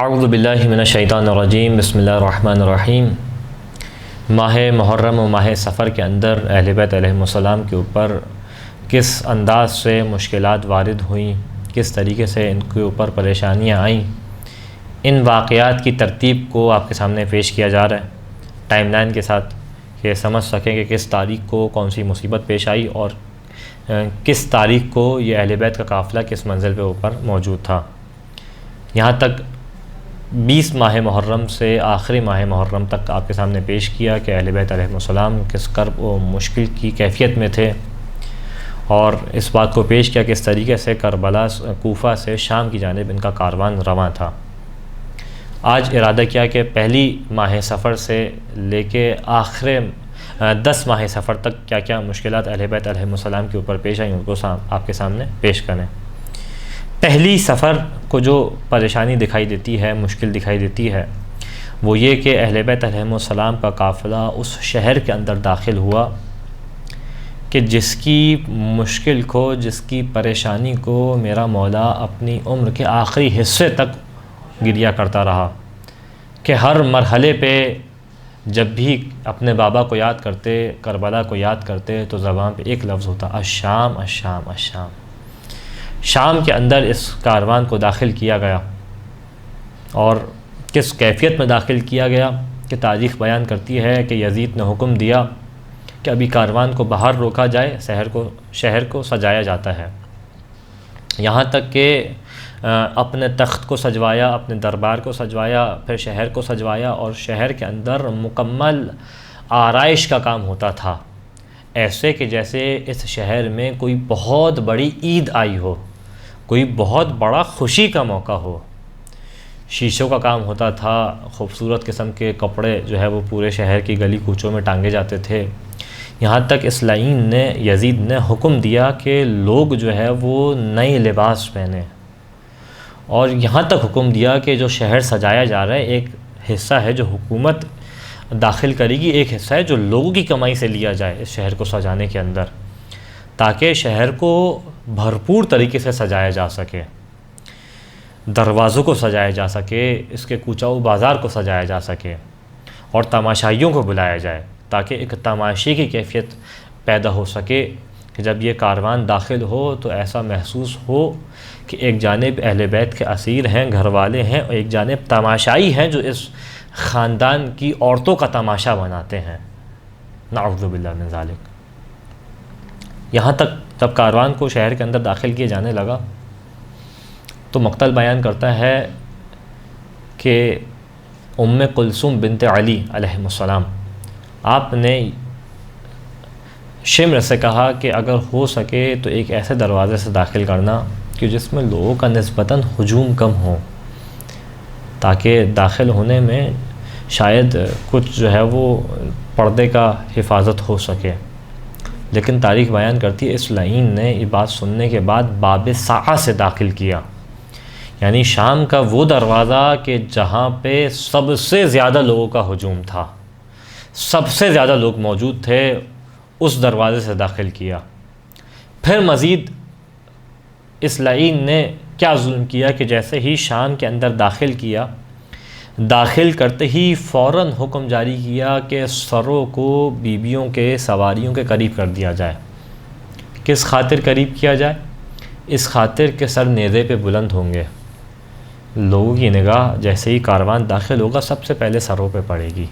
اعوذ باللہ من الشیطان الرجیم، بسم اللہ الرحمن الرحیم۔ ماہ محرم و ماہ سفر کے اندر اہل بیت علیہم السلام کے اوپر کس انداز سے مشکلات وارد ہوئیں، کس طریقے سے ان کے اوپر پریشانیاں آئیں، ان واقعات کی ترتیب کو آپ کے سامنے پیش کیا جا رہا ہے ٹائم لائن کے ساتھ، کہ سمجھ سکیں کہ کس تاریخ کو کون سی مصیبت پیش آئی اور کس تاریخ کو یہ اہل بیت کا قافلہ کس منزل پہ اوپر موجود تھا۔ یہاں تک 20 ماہ محرم سے آخری ماہ محرم تک آپ کے سامنے پیش کیا کہ اہل بیت علیہم السلام کس کرب و مشکل کی کیفیت میں تھے، اور اس بات کو پیش کیا کہ اس طریقے سے کربلا کوفہ سے شام کی جانب ان کا کاروان رواں تھا۔ آج ارادہ کیا کہ پہلی ماہ سفر سے لے کے آخر 10 ماہ سفر تک کیا کیا مشکلات اہل بیت علیہم السلام کے اوپر پیش آئیں ان کو آپ کے سامنے پیش کریں۔ پہلی سفر کو جو پریشانی دکھائی دیتی ہے، مشکل دکھائی دیتی ہے، وہ یہ کہ اہل بیت علیہم السلام کا قافلہ اس شہر کے اندر داخل ہوا کہ جس کی مشکل کو، جس کی پریشانی کو میرا مولا اپنی عمر کے آخری حصے تک گریا کرتا رہا، کہ ہر مرحلے پہ جب بھی اپنے بابا کو یاد کرتے، کربلا کو یاد کرتے، تو زبان پہ ایک لفظ ہوتا، الشام الشام الشام۔ شام کے اندر اس کاروان کو داخل کیا گیا، اور کس کیفیت میں داخل کیا گیا کہ تاریخ بیان کرتی ہے کہ یزید نے حکم دیا کہ ابھی کاروان کو باہر روکا جائے، شہر کو سجایا جاتا ہے، یہاں تک کہ اپنے تخت کو سجوایا، اپنے دربار کو سجوایا، پھر شہر کو سجوایا، اور شہر کے اندر مکمل آرائش کا کام ہوتا تھا، ایسے کہ جیسے اس شہر میں کوئی بہت بڑی عید آئی ہو، کوئی بہت بڑا خوشی کا موقع ہو۔ شیشوں کا کام ہوتا تھا، خوبصورت قسم کے کپڑے جو ہے وہ پورے شہر کی گلی کوچوں میں ٹانگے جاتے تھے، یہاں تک اس لعین نے، یزید نے حکم دیا کہ لوگ جو ہے وہ نئے لباس پہنیں، اور یہاں تک حکم دیا کہ جو شہر سجایا جا رہا ہے، ایک حصہ ہے جو حکومت داخل کرے گی، ایک حصہ ہے جو لوگوں کی کمائی سے لیا جائے اس شہر کو سجانے کے اندر، تاکہ شہر کو بھرپور طریقے سے سجایا جا سکے، دروازوں کو سجایا جا سکے، اس کے کوچاؤ بازار کو سجایا جا سکے، اور تماشائیوں کو بلایا جائے، تاکہ ایک تماشے کی کیفیت پیدا ہو سکے کہ جب یہ کاروان داخل ہو تو ایسا محسوس ہو کہ ایک جانب اہل بیت کے اسیر ہیں، گھر والے ہیں، اور ایک جانب تماشائی ہیں جو اس خاندان کی عورتوں کا تماشا بناتے ہیں، نعوذ باللہ من ذالک۔ یہاں تک جب کاروان کو شہر کے اندر داخل کیے جانے لگا تو مقتل بیان کرتا ہے کہ ام کلثوم بنت علی علیہ السلام، آپ نے شمر سے کہا کہ اگر ہو سکے تو ایک ایسے دروازے سے داخل کرنا کہ جس میں لوگوں کا نسبتاً ہجوم کم ہو، تاکہ داخل ہونے میں شاید کچھ جو ہے وہ پردے کا حفاظت ہو سکے۔ لیکن تاریخ بیان کرتی ہے اس لعین نے یہ بات سننے کے بعد باب سعہ سے داخل کیا، یعنی شام کا وہ دروازہ کہ جہاں پہ سب سے زیادہ لوگوں کا ہجوم تھا، سب سے زیادہ لوگ موجود تھے، اس دروازے سے داخل کیا۔ پھر مزید اس لعین نے کیا ظلم کیا کہ جیسے ہی شام کے اندر داخل کیا، داخل کرتے ہی فوراً حکم جاری کیا کہ سروں کو بیویوں کے، سواریوں کے قریب کر دیا جائے۔ کس خاطر قریب کیا جائے؟ اس خاطر کہ سر نیزے پہ بلند ہوں گے، لوگوں کی نگاہ جیسے ہی کاروان داخل ہوگا سب سے پہلے سروں پہ پڑے گی،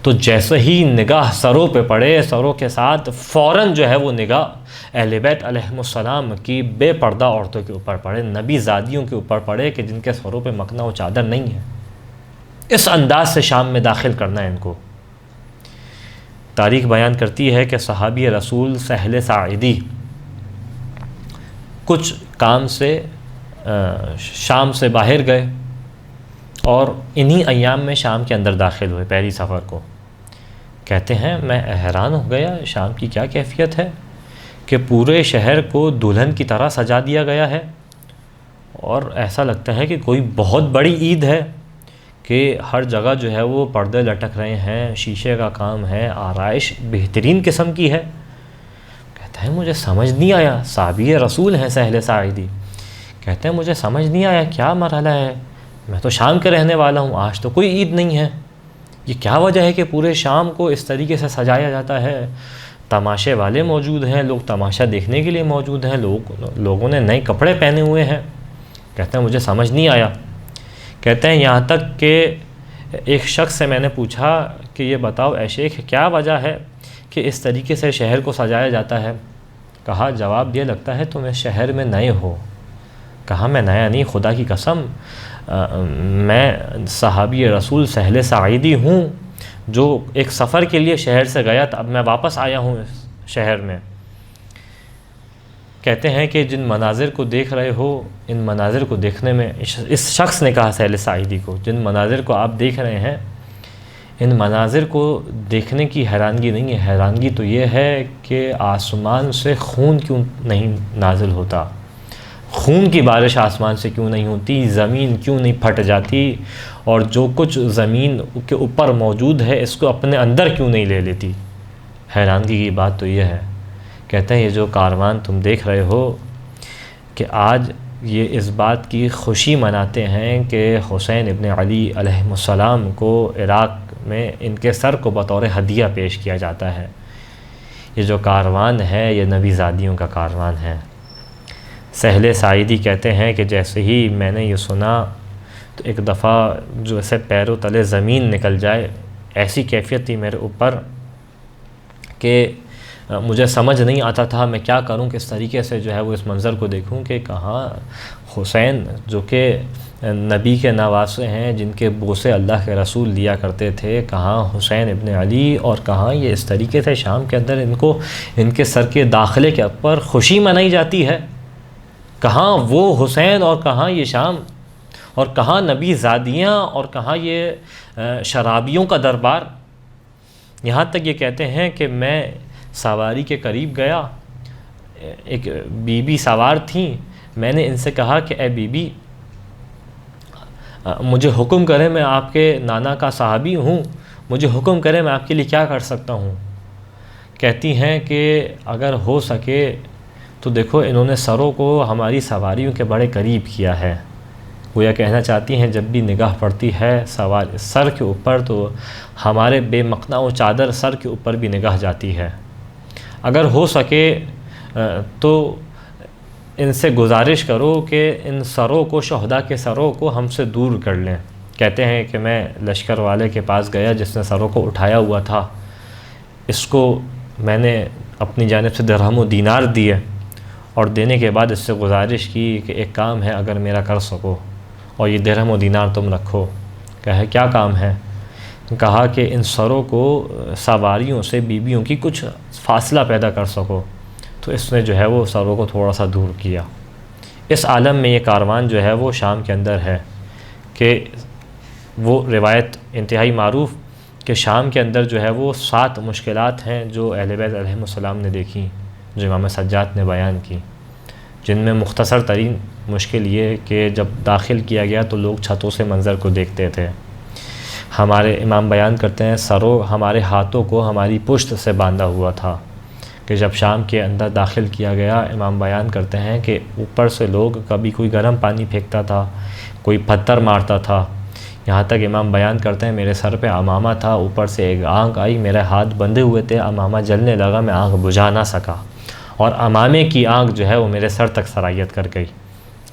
تو جیسے ہی نگاہ سروں پہ پڑے، سروں کے ساتھ فوراً جو ہے وہ نگاہ اہل بیت علیہم السلام کی بے پردہ عورتوں کے اوپر پڑے، نبی زادیوں کے اوپر پڑے کہ جن کے سروں پہ مکنا و چادر نہیں ہے۔ اس انداز سے شام میں داخل کرنا ہے ان کو۔ تاریخ بیان کرتی ہے کہ صحابی رسول سہل ساعدی کچھ کام سے شام سے باہر گئے، اور انہی ایام میں شام کے اندر داخل ہوئے پہلی سفر کو۔ کہتے ہیں میں حیران ہو گیا، شام کی کیا کیفیت ہے کہ پورے شہر کو دلہن کی طرح سجا دیا گیا ہے، اور ایسا لگتا ہے کہ کوئی بہت بڑی عید ہے، کہ ہر جگہ جو ہے وہ پردے لٹک رہے ہیں، شیشے کا کام ہے، آرائش بہترین قسم کی ہے۔ کہتا ہے مجھے سمجھ نہیں آیا، صحابی رسول ہیں سہل ساعدی، کہتے ہیں مجھے سمجھ نہیں آیا کیا مرحلہ ہے میں تو شام کے رہنے والا ہوں، آج تو کوئی عید نہیں ہے، یہ کیا وجہ ہے کہ پورے شام کو اس طریقے سے سجایا جاتا ہے؟ تماشے والے موجود ہیں، لوگ تماشا دیکھنے کے لیے موجود ہیں، لوگوں نے نئے کپڑے پہنے ہوئے ہیں۔ کہتے ہیں مجھے سمجھ نہیں آیا۔ کہتے ہیں یہاں تک کہ ایک شخص سے میں نے پوچھا کہ یہ بتاؤ اے شیخ کیا وجہ ہے کہ اس طریقے سے شہر کو سجایا جاتا ہے؟ کہا جواب یہ لگتا ہے تم اس شہر میں نئے ہو۔ کہا میں نیا نہیں، خدا کی قسم میں صحابی رسول سہل ساعدی ہوں جو ایک سفر کے لیے شہر سے گیا تھا، اب میں واپس آیا ہوں اس شہر میں۔ کہتے ہیں کہ جن مناظر کو دیکھ رہے ہو، ان مناظر کو دیکھنے میں، اس شخص نے کہا سہل ساعدی کو، جن مناظر کو آپ دیکھ رہے ہیں ان مناظر کو دیکھنے کی حیرانگی نہیں ہے، حیرانگی تو یہ ہے کہ آسمان سے خون کیوں نہیں نازل ہوتا، خون کی بارش آسمان سے کیوں نہیں ہوتی، زمین کیوں نہیں پھٹ جاتی، اور جو کچھ زمین کے اوپر موجود ہے اس کو اپنے اندر کیوں نہیں لے لیتی۔ حیرانگی کی بات تو یہ ہے۔ کہتے ہیں یہ جو کاروان تم دیکھ رہے ہو کہ آج یہ اس بات کی خوشی مناتے ہیں کہ حسین ابن علی علیہ السلام کو عراق میں ان کے سر کو بطور ہدیہ پیش کیا جاتا ہے۔ یہ جو کاروان ہے یہ نبی زادیوں کا کاروان ہے۔ سہل ساعدی کہتے ہیں کہ جیسے ہی میں نے یہ سنا تو ایک دفعہ جو ایسے پیروں تلے زمین نکل جائے، ایسی کیفیت تھی میرے اوپر کہ مجھے سمجھ نہیں آتا تھا میں کیا کروں، کس طریقے سے جو ہے وہ اس منظر کو دیکھوں کہ کہاں حسین جو کہ نبی کے نواسے ہیں، جن کے بوسے اللہ کے رسول لیا کرتے تھے، کہاں حسین ابن علی، اور کہاں یہ اس طریقے سے شام کے اندر ان کے سر کے داخلے کے اوپر خوشی منائی جاتی ہے۔ کہاں وہ حسین اور کہاں یہ شام، اور کہاں نبی زادیاں اور کہاں یہ شرابیوں کا دربار۔ یہاں تک یہ کہتے ہیں کہ میں سواری کے قریب گیا، ایک بی بی سوار تھیں، میں نے ان سے کہا کہ اے بی بی مجھے حکم کرے، میں آپ کے نانا کا صحابی ہوں، مجھے حکم کرے میں آپ کے لیے کیا کر سکتا ہوں۔ کہتی ہیں کہ اگر ہو سکے تو دیکھو انہوں نے سروں کو ہماری سواریوں کے بڑے قریب کیا ہے، گویا کہنا چاہتی ہیں جب بھی نگاہ پڑتی ہے سر کے اوپر تو ہمارے بے مقنا و چادر سر کے اوپر بھی نگاہ جاتی ہے۔ اگر ہو سکے تو ان سے گزارش کرو کہ ان سروں کو، شہداء کے سروں کو ہم سے دور کر لیں۔ کہتے ہیں کہ میں لشکر والے کے پاس گیا جس نے سروں کو اٹھایا ہوا تھا، اس کو میں نے اپنی جانب سے درہم و دینار دیے، اور دینے کے بعد اس سے گزارش کی کہ ایک کام ہے اگر میرا کر سکو، اور یہ درہم و دینار تم رکھو۔ کہا کیا کام ہے؟ کہا کہ ان سروں کو سواریوں سے، بیویوں کی کچھ فاصلہ پیدا کر سکو۔ تو اس نے جو ہے وہ سروں کو تھوڑا سا دور کیا۔ اس عالم میں یہ کاروان جو ہے وہ شام کے اندر ہے کہ وہ روایت انتہائی معروف کہ شام کے اندر جو ہے وہ 7 مشکلات ہیں جو اہل بیت علیہ السلام نے دیکھی، جو امام سجاد نے بیان کی، جن میں مختصر ترین مشکل یہ کہ جب داخل کیا گیا تو لوگ چھتوں سے منظر کو دیکھتے تھے۔ ہمارے امام بیان کرتے ہیں سروں ہمارے ہاتھوں کو ہماری پشت سے باندھا ہوا تھا کہ جب شام کے اندر داخل کیا گیا، امام بیان کرتے ہیں کہ اوپر سے لوگ کبھی کوئی گرم پانی پھینکتا تھا، کوئی پتھر مارتا تھا، یہاں تک امام بیان کرتے ہیں میرے سر پہ عمامہ تھا، اوپر سے ایک آنکھ آئی، میرے ہاتھ بندھے ہوئے تھے، عمامہ جلنے لگا، میں آنکھ بجھا نہ سکا، اور عمامے کی آنکھ جو ہے وہ میرے سر تک سرایت کر گئی۔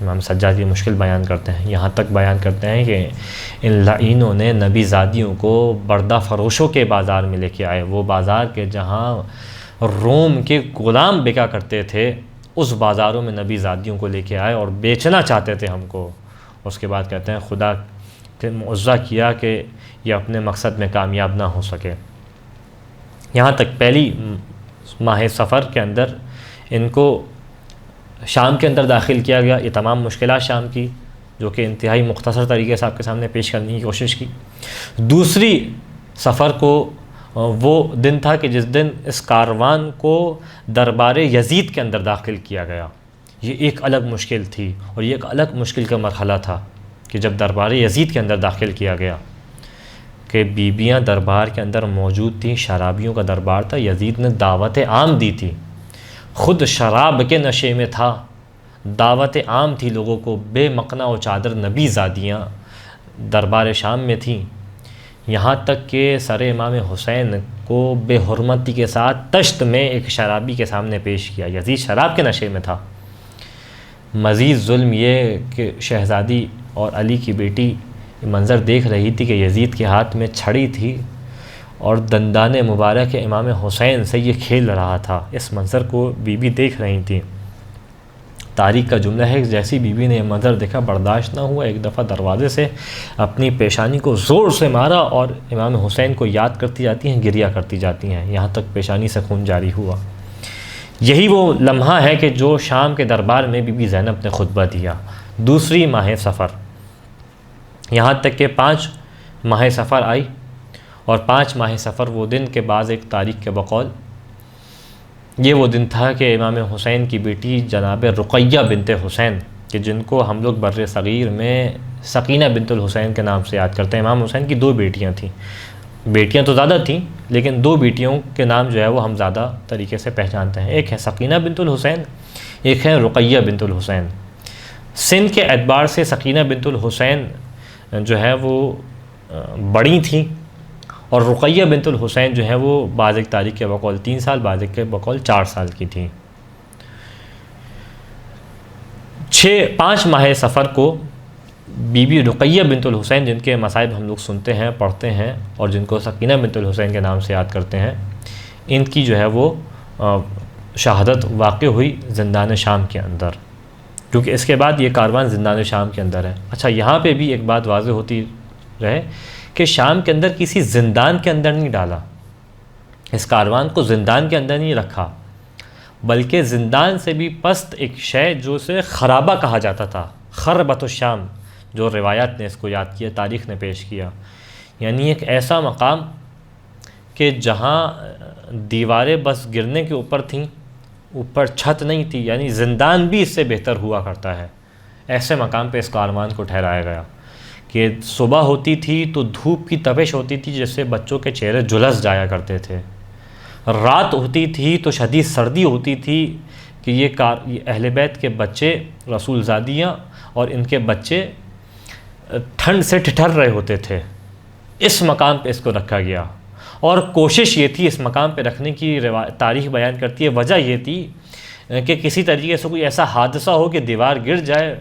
امام سجاد یہ مشکل بیان کرتے ہیں، یہاں تک بیان کرتے ہیں کہ ان لعینوں نے نبی زادیوں کو بردہ فروشوں کے بازار میں لے کے آئے، وہ بازار کے جہاں روم کے غلام بکا کرتے تھے، اس بازاروں میں نبی زادیوں کو لے کے آئے اور بیچنا چاہتے تھے ہم کو۔ اس کے بعد کہتے ہیں خدا نے معاوضہ کیا کہ یہ اپنے مقصد میں کامیاب نہ ہو سکے۔ یہاں تک پہلی ماہ سفر کے اندر ان کو شام کے اندر داخل کیا گیا، یہ تمام مشکلات شام کی جو کہ انتہائی مختصر طریقے سے آپ کے سامنے پیش کرنے کی کوشش کی۔ دوسری سفر کو وہ دن تھا کہ جس دن اس کاروان کو دربار یزید کے اندر داخل کیا گیا، یہ ایک الگ مشکل تھی، اور یہ ایک الگ مشکل کا مرحلہ تھا کہ جب دربار یزید کے اندر داخل کیا گیا کہ بیبیاں دربار کے اندر موجود تھیں، شرابیوں کا دربار تھا، یزید نے دعوت عام دی تھی، خود شراب کے نشے میں تھا، دعوت عام تھی لوگوں کو، بے مقنا و چادر نبی زادیاں دربار شام میں تھیں، یہاں تک کہ سر امام حسین کو بے حرمتی کے ساتھ تشت میں ایک شرابی کے سامنے پیش کیا۔ یزید شراب کے نشے میں تھا۔ مزید ظلم یہ کہ شہزادی اور علی کی بیٹی منظر دیکھ رہی تھی کہ یزید کے ہاتھ میں چھڑی تھی اور دندان مبارک امام حسین سے یہ کھیل رہا تھا۔ اس منظر کو بی بی دیکھ رہی تھیں۔ تاریخ کا جملہ ہے کہ جیسی بی بی نے یہ منظر دیکھا برداشت نہ ہوا، ایک دفعہ دروازے سے اپنی پیشانی کو زور سے مارا اور امام حسین کو یاد کرتی جاتی ہیں، گریہ کرتی جاتی ہیں، یہاں تک پیشانی سے خون جاری ہوا۔ یہی وہ لمحہ ہے کہ جو شام کے دربار میں بی بی زینب نے خطبہ دیا۔ دوسری ماہ سفر، یہاں تک کہ 5 ماہ سفر آئی، اور 5 ماہ سفر وہ دن کے بعض ایک تاریخ کے بقول یہ وہ دن تھا کہ امام حسین کی بیٹی جناب رقیہ بنت حسین، کہ جن کو ہم لوگ بر صغیر میں سکینہ بنت الحسین کے نام سے یاد کرتے ہیں۔ امام حسین کی 2 بیٹیاں تھیں، بیٹیاں تو زیادہ تھیں لیکن 2 بیٹیوں کے نام جو ہے وہ ہم زیادہ طریقے سے پہچانتے ہیں۔ ایک ہے سکینہ بنت الحسین، ایک ہے رقیہ بنت الحسین۔ سن کے اعتبار سے سکینہ بنت الحسین جو ہے وہ بڑی تھیں، اور رقیہ بنت الحسین جو ہے وہ بعض ایک تاریخ کے بقول 3 سال، بعض ایک کے بقول 4 سال کی تھیں۔ 5 ماہ سفر کو بی بی رقیہ بنت الحسین، جن کے مصائب ہم لوگ سنتے ہیں، پڑھتے ہیں، اور جن کو سکینہ بنت الحسین کے نام سے یاد کرتے ہیں، ان کی جو ہے وہ شہادت واقع ہوئی زندان شام کے اندر، کیونکہ اس کے بعد یہ کاروان زندان شام کے اندر ہے۔ اچھا، یہاں پہ بھی ایک بات واضح ہوتی رہے کہ شام کے اندر کسی زندان کے اندر نہیں ڈالا، اس کاروان کو زندان کے اندر نہیں رکھا، بلکہ زندان سے بھی پست ایک شے جو اسے خرابہ کہا جاتا تھا، خربۃ الشام، جو روایات نے اس کو یاد کیا، تاریخ نے پیش کیا، یعنی ایک ایسا مقام کہ جہاں دیواریں بس گرنے کے اوپر تھیں، اوپر چھت نہیں تھی، یعنی زندان بھی اس سے بہتر ہوا کرتا ہے۔ ایسے مقام پہ اس کاروان کو ٹھہرایا گیا کہ صبح ہوتی تھی تو دھوپ کی تپش ہوتی تھی جس سے بچوں کے چہرے جھلس جایا کرتے تھے، رات ہوتی تھی تو شدید سردی ہوتی تھی کہ یہ اہل بیت کے بچے، رسول زادیاں اور ان کے بچے ٹھنڈ سے ٹھٹر رہے ہوتے تھے۔ اس مقام پہ اس کو رکھا گیا، اور کوشش یہ تھی اس مقام پہ رکھنے کی، تاریخ بیان کرتی ہے وجہ یہ تھی کہ کسی طریقے سے کوئی ایسا حادثہ ہو کہ دیوار گر جائے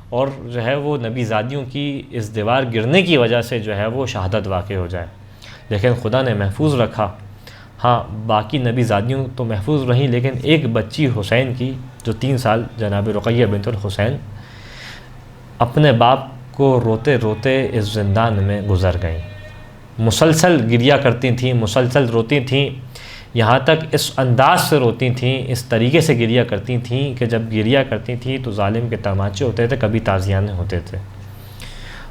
اور جو ہے وہ نبی زادیوں کی اس دیوار گرنے کی وجہ سے جو ہے وہ شہادت واقع ہو جائے، لیکن خدا نے محفوظ رکھا۔ ہاں، باقی نبی زادیوں تو محفوظ رہیں، لیکن ایک بچی حسین کی جو 3 سال جناب رقیہ بنت الحسین اپنے باپ کو روتے روتے اس زندان میں گزر گئیں، مسلسل گریہ کرتی تھیں، مسلسل روتی تھیں، یہاں تک اس انداز سے روتی تھیں، اس طریقے سے گریہ کرتی تھیں کہ جب گریہ کرتی تھیں تو ظالم کے تماچے ہوتے تھے، کبھی تازیانے ہوتے تھے۔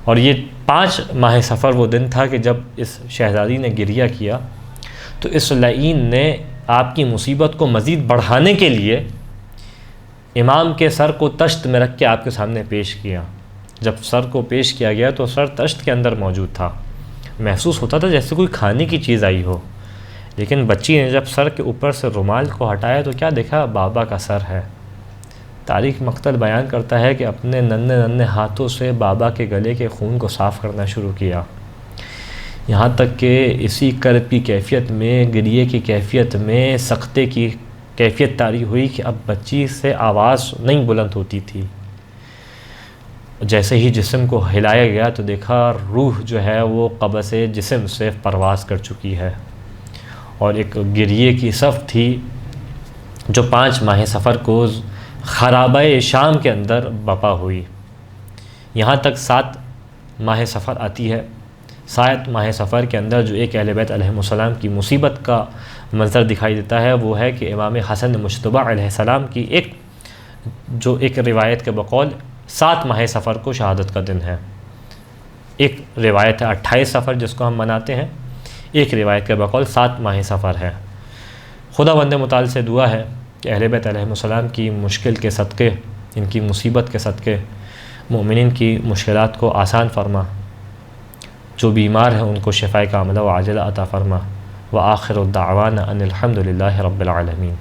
اور یہ 5 ماہ سفر وہ دن تھا کہ جب اس شہزادی نے گریہ کیا تو اس لعین نے آپ کی مصیبت کو مزید بڑھانے کے لیے امام کے سر کو تشت میں رکھ کے آپ کے سامنے پیش کیا۔ جب سر کو پیش کیا گیا تو سر تشت کے اندر موجود تھا، محسوس ہوتا تھا جیسے کوئی کھانے کی چیز آئی ہو، لیکن بچی نے جب سر کے اوپر سے رومال کو ہٹایا تو کیا دیکھا؟ بابا کا سر ہے۔ تاریخ مقتل بیان کرتا ہے کہ اپنے ننھے ننھے ہاتھوں سے بابا کے گلے کے خون کو صاف کرنا شروع کیا، یہاں تک کہ اسی کرب کی کیفیت میں، گریے کی کیفیت میں، سختے کی کیفیت طاری ہوئی کہ اب بچی سے آواز نہیں بلند ہوتی تھی۔ جیسے ہی جسم کو ہلایا گیا تو دیکھا روح جو ہے وہ قبض جسم سے پرواز کر چکی ہے، اور ایک گریے کی صف تھی جو 5 ماہ سفر کو خرابہ شام کے اندر بپا ہوئی۔ یہاں تک 7 ماہ سفر آتی ہے۔ 7 ماہ سفر کے اندر جو ایک اہل بیت علیہ السلام کی مصیبت کا منظر دکھائی دیتا ہے وہ ہے کہ امام حسن مجتبی علیہ السلام کی ایک روایت کے بقول 7 ماہ سفر کو شہادت کا دن ہے۔ ایک روایت ہے 28 سفر جس کو ہم مناتے ہیں، ایک روایت کے بقول 7 ماہ سفر ہے۔ خدا بند متعال سے دعا ہے کہ اہل بیت علیہ السلام کی مشکل کے صدقے، ان کی مصیبت کے صدقے مومنین کی مشکلات کو آسان فرما، جو بیمار ہیں ان کو شفائے کاملہ و عاجلہ عطا فرما، وآخر الدعوانا ان الحمد للہ رب العالمین۔